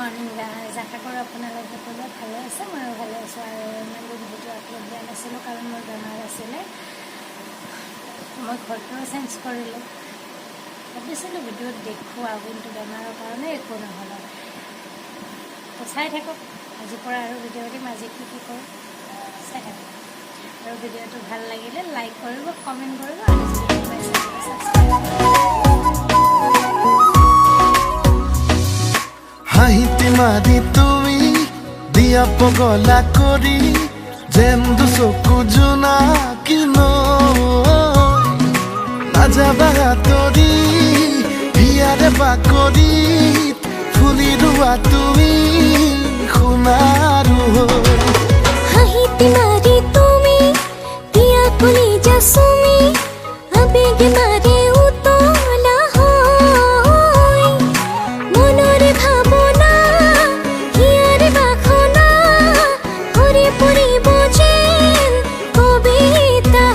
morning guys আশা কৰোঁ আপোনালোকে সকলোৱে ভালে আছে ময়ো ভালে আছোঁ আৰু ইমান দিন ভিডিঅ' আপলোড দিয়া নাছিলোঁ কাৰণ মোৰ বেমাৰ আছিলে মই ঘৰটোও চেঞ্জ কৰিলোঁ ভাবিছিলোঁ ভিডিঅ'ত দেখুৱাওঁ কিন্তু বেমাৰৰ কাৰণে একো নহ'লে তো চাই থাকক আজিৰ পৰা আৰু ভিডিঅ' দিম আজি কি কি কৰোঁ চাই থাকক আৰু ভিডিঅ'টো ভাল লাগিলে লাইক কৰিব কমেণ্ট কৰিব আৰু হাঁহিতে মাৰি তুমি দিয়া পগলা কৰি যেন দুচকু জোনাকী নাযাবা তৰি হিয়াৰে বাকৰিত ফুলি ৰোৱা তুমি সোণাৰু হাঁহিতে মাৰি তুমি দিয়া কলিজা চুমি আবেগে মাৰে উতলা হয় মনৰে ভাৱনা হিয়াৰে বাসনা ভৰি পৰিব যেন কবিতা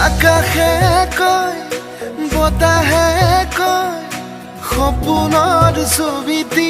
আকাশে কয় বতাহে কয় সপোনৰ ছবিটি